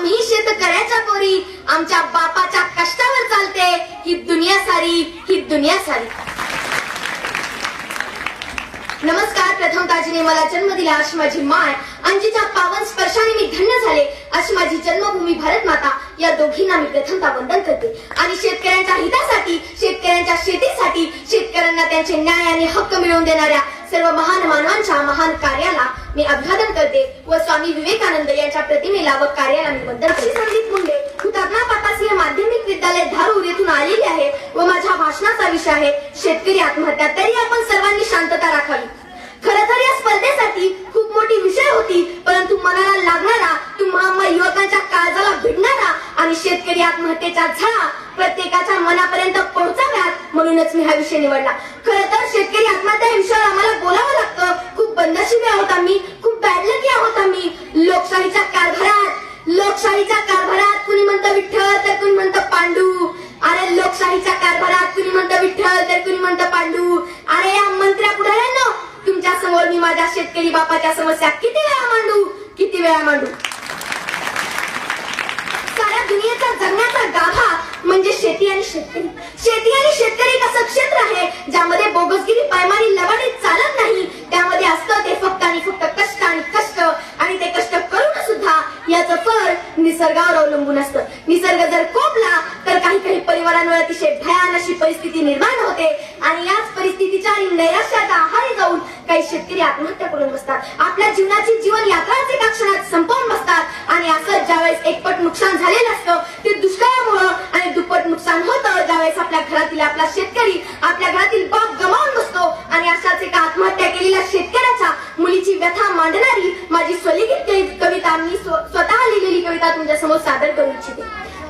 आम्ही शेतकऱ्याच्या पोरी, आमच्या बापाच्या कष्टावर चालते ही दुनिया सारी, ही दुनिया सारी. नमस्कार. प्रथम ताजीने मला जन्म दिला अशी माझी माय, अंजीच्या पावन स्पर्शाने मी धन्य झाले अशी माझी जन्मभूमी भारत माता, या दोघींना मी प्रथमता वंदन करते. आणि शेतकऱ्यांच्या हितासाठी, शेतकऱ्यांच्या शेतीसाठी, शेतकऱ्यांना त्यांचे न्याय आणि हक्क मिळवून देणाऱ्या सर्व महान मानवांच्या महान कार्याला मी अभिवादन करते व स्वामी विवेकानंद यांच्या प्रतिमेला व कार्याला मी वंदन करते. संदीप मुंडे, हुतात्मा पापासिंह माध्यमिक विद्यालय धारूर येथून आलेली आहे व माझ्या भाषणाचा विषय आहे शेतकरी आत्महत्या. तरी आपण सर्वांनी शांतता राखावी. खरं तर या स्पर्धेसाठी खूप मोठी विषय होती, परंतु मनाला लागणारा, तुम्हा युवकांच्या काळजाला भिडणारा आणि शेतकरी आत्महत्येच्या झळा प्रत्येकाच्या मनापर्यंत पोहोचाव्यात म्हणूनच मी हा विषय निवडला. खरं तर शेतकरी आत्महत्या या विषयावर आम्हाला बोलावं लागतं. खूप बंदशिबी आहोत आम्ही, खूप बॅडलकी आहोत आम्ही. लोकशाहीच्या कारभारात कुणी म्हणतं विठ्ठल तर कुणी म्हणतं पांडू. अरे लोकशाहीच्या कारभारात कुणी म्हणतं विठ्ठल तर कुणी म्हणतं पांडू. अरे या मंत्र्या पुढाऱ्यांनो, तुमच्या समोर मी माझ्या शेतकरी बापाच्या समस्या किती वेळा मांडू. साऱ्या दुनियेचा जगण्याचा गाभा म्हणजे शेती आणि शेतकरी. शेती आणि शेतकरी एक असं क्षेत्र आहे ज्यामध्ये बोगसगिरी, पायमारी, लबाडी चालत नाही. त्यामध्ये असतं ते फक्त आणि फक्त कष्ट आणि ते कष्ट करून सुद्धा याचं फळ निसर्गावर अवलंबून असतं. निसर्ग जर कोपला तर काही परिवारांवर अतिशय भयानक अशी परिस्थिती निर्माण होते आणि याच परिस्थितीच्या आणि नैराश्याच्या आहारी जाऊन काही शेतकरी आत्महत्या करून बसतात. आपल्या जीवनाची जीवन यात्राच एका क्षणात संपवून बसतात आणि असं ज्यावेळेस एकपट नुकसान झालेलं असतं ते दुष्काळामुळे आणि दुप्पट नुकसान होतं ज्यावेळेस आपल्या घरातील आपला शेतकरी आपल्या घरातील बाप गमावून बसतो. आणि अशाच एका आत्महत्या केलेल्या शेतकऱ्याच्या मुलीची व्यथा मांडणारी माझी स्वलिखित कविता, मी स्वतः लिहिलेली कविता तुमच्या समोर सादर करू इच्छिते.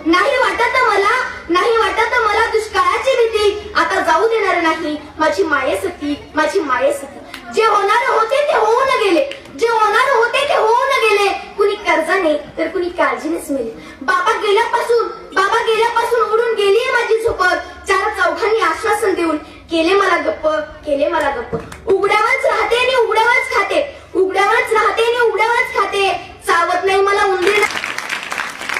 नाही वाटत मला दुष्काळाची भीती, आता जाऊ देणार नाही माझी मायेसती. जे होणार होते ते होऊन गेले. कुणी कर्जाने तर कुणी काळजीनेच मेले. बाबा गेल्यापासून उडून गेली माझी झोपत. चार चौघांनी आश्वासन देऊन केले मला गप्प. उघड्यावरच राहते आणि उघड्यावरच खाते. चावत नाही मला उंदीर.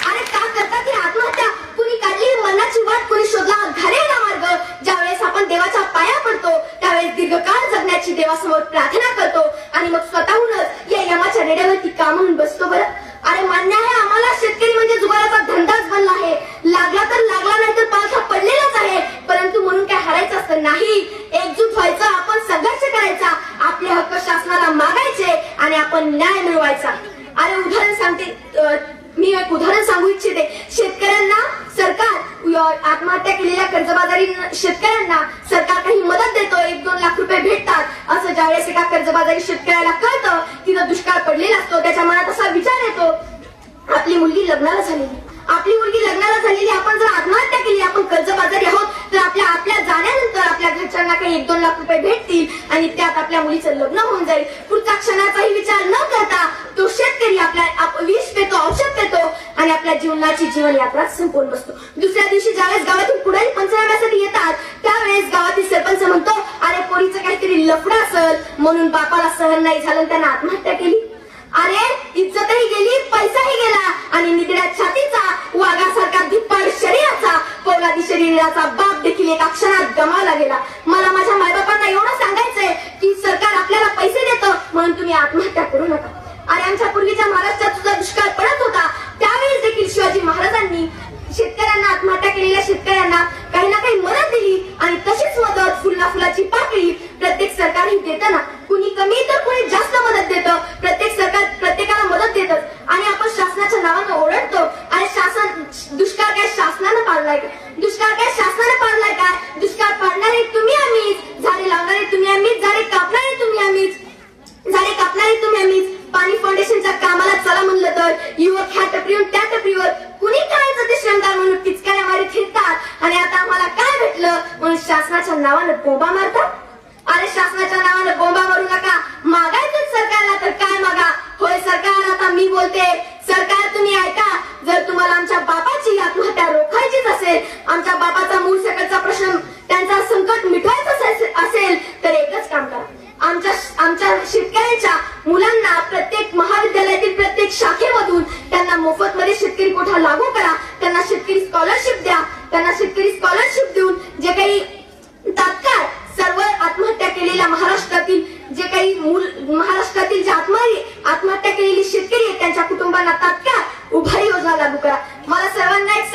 अरे का करतात ही आत्महत्या? कुणी काढली मनाची वाट, कुणी शोधला घालेला मार्ग. ज्यावेळेस आपण देवाच्या पाया पडतो त्यावेळेस दीर्घकाळ जगण्याची देवासमोर प्रार्थना करतो आणि मग स्वतःहूनच या यमाच्या रेड्यावरती का म्हणून बसतो बरं. अरे मान्य आहे आम्हाला शेतकरी म्हणजे जुगाराचा धंदाच बनला आहे. लागला तर लागला, नाही तर पालखा पडलेलाच आहे. परंतु म्हणून काय हरायचं असतं नाही. एकजूट व्हायचं, आपण संघर्ष करायचा, आपले हक्क शासनाला मागायचे आणि आपण न्याय मिळवायचा. अरे मी एक उदाहरण सांगू इच्छिते. शेतकऱ्यांना सरकार आत्महत्या केलेल्या कर्जबाजारी शेतकऱ्यांना सरकार काही मदत देतो, 1-2 लाख रुपये भेटतात. असं ज्यावेळेस एका कर्जबाजारी शेतकऱ्याला कळतं तिथं दुष्काळ पडलेला असतो, त्याच्या मनात असा विचार येतो आपली मुलगी लग्नाला झालेली, आपण जर आत्महत्या केली, आपण कर्जबाजारी आहोत, तर आपल्या जाण्यानंतर आपल्या घरच्यांना काही 1-2 लाख रुपये भेटतील आणि त्यात आपल्या मुलीचं लग्न होऊन जाईल. पुढच्या क्षणाचाही विचार न करता तो शेतकरी आपल्या विष पेतो, औषध पेतो आणि आपल्या जीवनाची जीवन यात्रा संपवून बसतो. दुसऱ्या दिवशी ज्यावेळेस गावातील पुढारी पंचनाम्यासाठी येतात त्यावेळेस गावातील सरपंच म्हणतो अरे पोरीचं काहीतरी लफडं असेल म्हणून बापाला सहन नाही झालं, त्यानं आत्महत्या केली. अरे इज्जतही गेली, पैसाही गेला आणि निगड्या छातीचा, वाघासारखा धिप्पाड शरीराचा, पोलादी शरीराचा बाप देखील एका क्षणात गमावला गेला. मला माझ्या मायबापांना एवढं सांगायचंय की सरकार आपल्याला पैसे देतं म्हणून तुम्ही आत्महत्या करू नका. अरे आमच्या पूर्वीच्या महाराष्ट्रात सुद्धा दुष्काळ पडत होता, त्यावेळेस देखील शिवाजी महाराजांनी शेतकऱ्यांना, आत्महत्या केलेल्या शेतकऱ्यांना काही ना काही मदत दिली आणि तशीच मदत, फुलाची पाकळी प्रत्येक सरकारही देताना कुणी कमी तर कुणी जास्त मदत देतं. प्रत्येक सरकार प्रत्येकाला मदत देतं आणि आपण शासनाच्या नावानं ओरडतो. आणि दुष्काळ काय शासनानं पाडलाय का? दुष्काळ पाडणारे तुम्ही आम्हीच, झाडे लावणारे तुम्ही आम्हीच, झाडे कापणारे तुम्ही आम्हीच. पाणी फाउंडेशनच्या कामाला चला म्हणलं तर युवक ह्या टपरीवर त्या टपरीवर कुणी करायचं ते श्रमदान म्हणून पिचकाऱ्या मारी फिरतात आणि आता आम्हाला काय भेटलं म्हणून शासनाच्या नावानं बोंबा मारतात. अरे शासनाच्या नावानं बोंबा मारू नका, मागायचंच सरकारला तर काय मागा. होय सरकार, आता मी बोलते. सरकार तुम्ही ऐका, जर तुम्हाला आमच्या बापाची आत्महत्या रोखायचीच असेल, आमच्या बापाचा मूळ सकटचा प्रश्न, त्यांचा संकट मिटवायचं असेल तर एकच काम करा. आमच्या शेतकऱ्यांच्या मुलांना प्रत्येक महाविद्यालयातील प्रत्येक शाखेमधून त्यांना मोफतमध्ये गावामध्ये शेतकरी कोठा लागू करा, त्यांना शेतकरी स्कॉलरशिप द्या, त्यांना शेतकरी स्कॉलरशिप देऊन जे काही तात्काळ सर्व आत्महत्या केलेल्या महाराष्ट्रातील जे काही महाराष्ट्रातील जे आत्महत्या केलेली शेतकरी आहेत त्यांच्या कुटुंबांना तात्काळ उभारी योजना लागू करा. मला सर्वांना एक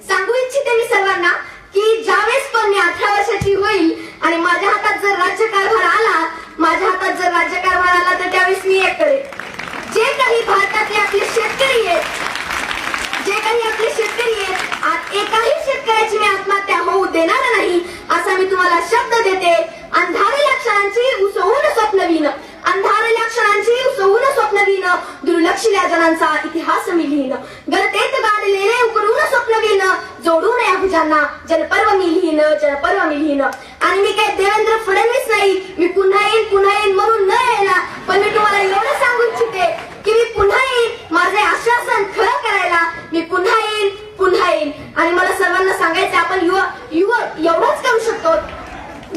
सांगू इच्छिते मी सर्वांना की ज्यावेळेस पण मी 18 वर्षाची होईल आणि माझ्या हातात जर राज्यकारभार आला तर त्यावेळेस मी एक करेन, जे काही भारतातले आपले शेतकरी आहेत एकाही शेतकऱ्याची मी आत्महत्या होऊ देणार नाही असा मी तुम्हाला शब्द देते. अंधारल्या क्षणांची उसवून स्वप्नवीन दुर्लक्षिल्या जनांचा इतिहास मी लिहिन. गरतेत गाडलेले उकरून स्वप्नवीन जोडून या भुजांना जनपर्व मी लिहिन. आणि मी काय देवेंद्र फडणवीस नाही, मी पुन्हा येईन म्हणून न यायला, पण मी तुम्हाला एवढं सांगू इच्छिते की मी पुन्हा येईन माझे आश्वासन खरं करायला. मी पुन्हा येईन आणि मला सर्वांना सांगायचं आपण युवक एवढंच करू शकतो.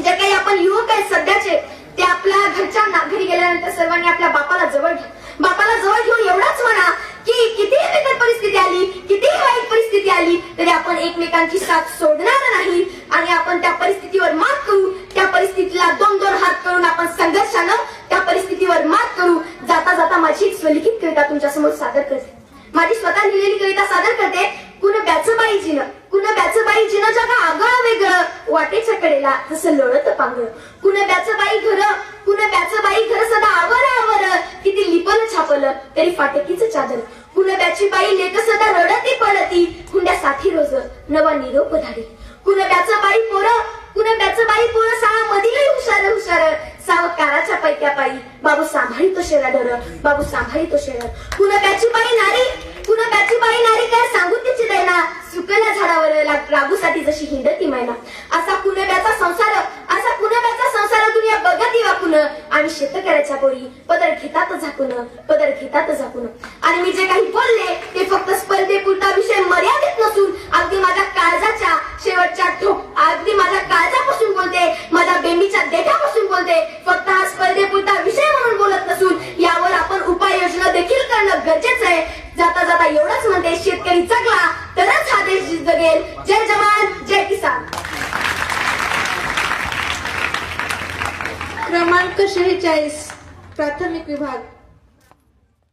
जे काही आपण युवक आहेत सध्याचे ते आपल्या घरच्यांना घरी गेल्यानंतर सर्वांनी आपल्या बापाला जवळ घेऊन एवढाच म्हणा की कितीही बिकट परिस्थिती आली, कितीही वाईट परिस्थिती आली तरी आपण एकमेकांची साथ सोडणार नाही आणि आपण त्या परिस्थितीवर मात करू. त्या परिस्थितीला दोन हात करून आपण संघर्षानं त्या परिस्थितीवर मात करू. जाता जाता माझी एक स्वलिखित कविता तुमच्या समोर सादर करते. माझी स्वतः लिहिलेली कविता सादर करते. कुण ब्याचं जगा आगळं वेगळं वाटेच्या कडेला जसं लोळत पांगळ. कुण ब्याचं बाई घर सदा आवर किती लिपल छापलं तरी फाटकीच चादर. कुण ब्याची बाई लेक सदा रडती पडती हुंड्यासाठी रोज नवा निरोप धाडी. कुण ब्याचं बाई पोरं साळा मधीलही हुशार सावकाराच्या पैक्या पायी बाबू सांभाळीतो शेराडर. कुण ब्याची बाई नारी काय सांगू तिची दैना सुकल्या झाडावर लागूसाठी जशी हिंडती मैना. असा कुणब्याचा संसार दुनिया बघती वाकून आणि शेतकऱ्याच्या पोरी पदर घेतात झाकून. आणि मी जे काही बोलले ते फक्त स्पर्धेपुरता विषय मर्यादित नसून अगदी माझ्या काळजापासून बोलते, माझ्या बेंबीच्या देठापासून बोलते. फक्त हा स्पर्धेपुरता विषय म्हणून बोलत नसून यावर आपण उपाययोजना देखील करणं गरजेचं आहे. जाता जाता एवढंच म्हणते, शेतकरी जगला तरच हा देश जगेल. जय जवान जय किसान. क्रमांक 46 प्राथमिक विभाग